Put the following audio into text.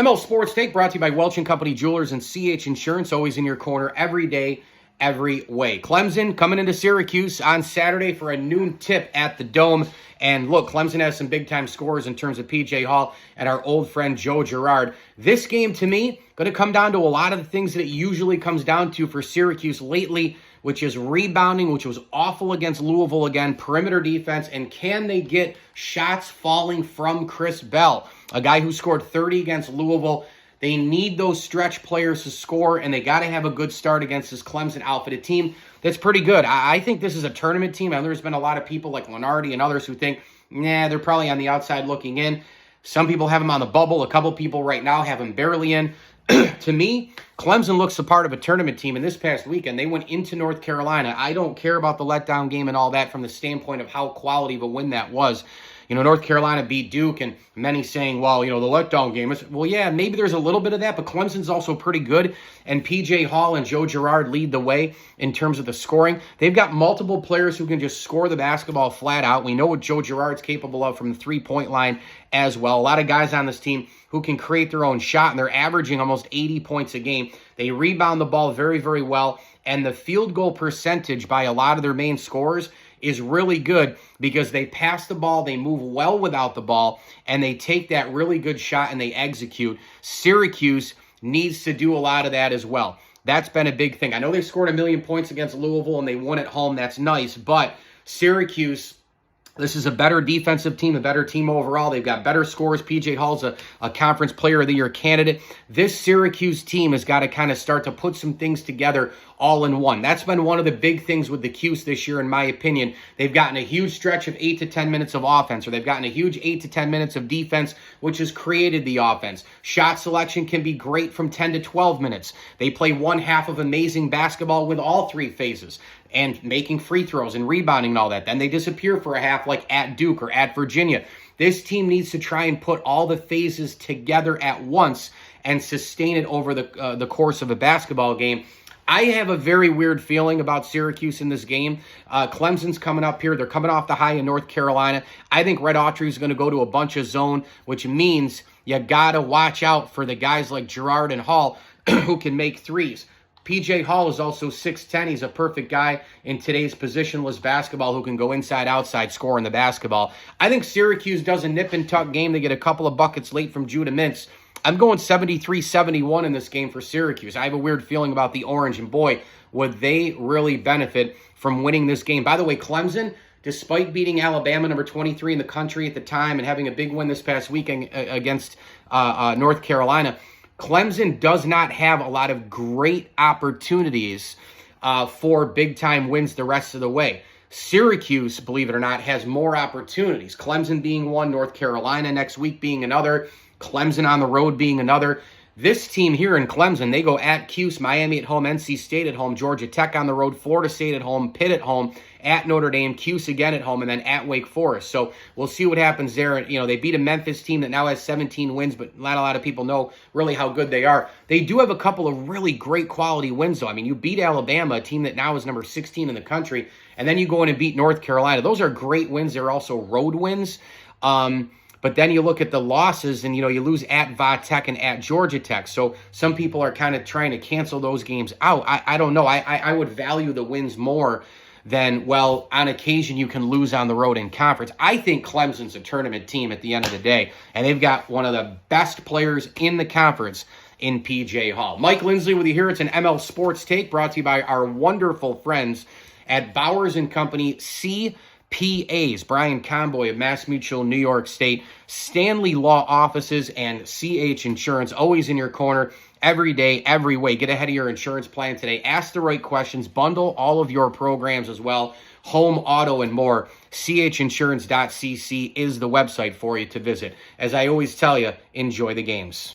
ML Sports Take brought to you by Welch & Company Jewelers and CH Insurance, always in your corner every day, every way. Clemson coming into Syracuse on Saturday for a noon tip at the Dome. And look, Clemson has some big-time scores in terms of P.J. Hall and our old friend Joe Girard. This game, to me, going to come down to a lot of the things that it usually comes down to for Syracuse lately, which is rebounding, which was awful against Louisville again, perimeter defense, and can they get shots falling from Chris Bell, a guy who scored 30 against Louisville. They need those stretch players to score, and they got to have a good start against this Clemson outfitted team that's pretty good. I think this is a tournament team, and there's been a lot of people like Lenardi and others who think, nah, they're probably on the outside looking in. Some people have them on the bubble. A couple people right now have them barely in. To me, Clemson looks the part of a tournament team, and this past weekend, they went into North Carolina. I don't care about the letdown game and all that from the standpoint of how quality of a win that was. You know, North Carolina beat Duke, and many saying, well, you know, the letdown game is, well, yeah, maybe there's a little bit of that, but Clemson's also pretty good, and P.J. Hall and Joe Girard lead the way in terms of the scoring. They've got multiple players who can just score the basketball flat out. We know what Joe Girard's capable of from the three-point line as well. A lot of guys on this team who can create their own shot, and they're averaging almost 80 points a game. They rebound the ball very, very well, and the field goal percentage by a lot of their main scorers is really good because they pass the ball, they move well without the ball, and they take that really good shot and they execute. Syracuse needs to do a lot of that as well. That's been a big thing. I know they scored 1 million points against Louisville and they won at home. That's nice, but Syracuse, this is a better defensive team, a better team overall. They've got better scores. P.J. Hall's a Conference Player of the Year candidate. This Syracuse team has got to kind of start to put some things together all in one. That's been one of the big things with the Cuse this year, in my opinion. They've gotten a huge stretch of 8 to 10 minutes of offense, or they've gotten a huge 8 to 10 minutes of defense, which has created the offense. Shot selection can be great from 10 to 12 minutes. They play one half of amazing basketball with all three phases, and making free throws and rebounding and all that. Then they disappear for a half like at Duke or at Virginia. This team needs to try and put all the phases together at once and sustain it over the course of a basketball game. I have a very weird feeling about Syracuse in this game. Clemson's coming up here. They're coming off the high in North Carolina. I think Red Autry is going to go to a bunch of zone, which means you got to watch out for the guys like Girard and Hall who can make threes. P.J. Hall is also 6'10". He's a perfect guy in today's positionless basketball who can go inside, outside, score in the basketball. I think Syracuse does a nip-and-tuck game. They get a couple of buckets late from Judah Mintz. I'm going 73-71 in this game for Syracuse. I have a weird feeling about the Orange, and boy, would they really benefit from winning this game. By the way, Clemson, despite beating Alabama, number 23 in the country at the time, and having a big win this past weekend against North Carolina, Clemson does not have a lot of great opportunities for big-time wins the rest of the way. Syracuse, believe it or not, has more opportunities. Clemson being one, North Carolina next week being another, Clemson on the road being another. This team here in Clemson, they go at Cuse, Miami at home, NC State at home, Georgia Tech on the road, Florida State at home, Pitt at home, at Notre Dame, Cuse again at home, and then at Wake Forest. So we'll see what happens there. You know, they beat a Memphis team that now has 17 wins, but not a lot of people know really how good they are. They do have a couple of really great quality wins, though. I mean, you beat Alabama, a team that now is number 16 in the country, and then you go in and beat North Carolina. Those are great wins. They're also road wins. But then you look at the losses and, you know, you lose at Va Tech and at Georgia Tech. So some people are kind of trying to cancel those games out. I don't know. I would value the wins more than, well, on occasion you can lose on the road in conference. I think Clemson's a tournament team at the end of the day, and they've got one of the best players in the conference in P.J. Hall. Mike Lindsley with you here. It's an ML Sports Take brought to you by our wonderful friends at Bowers & Company CPAs, Brian Conboy of Mass Mutual, New York State, Stanley Law Offices, and CH Insurance, always in your corner every day, every way. Get ahead of your insurance plan today. Ask the right questions. Bundle all of your programs as well. Home, auto, and more. CHinsurance.cc is the website for you to visit. As I always tell you, enjoy the games.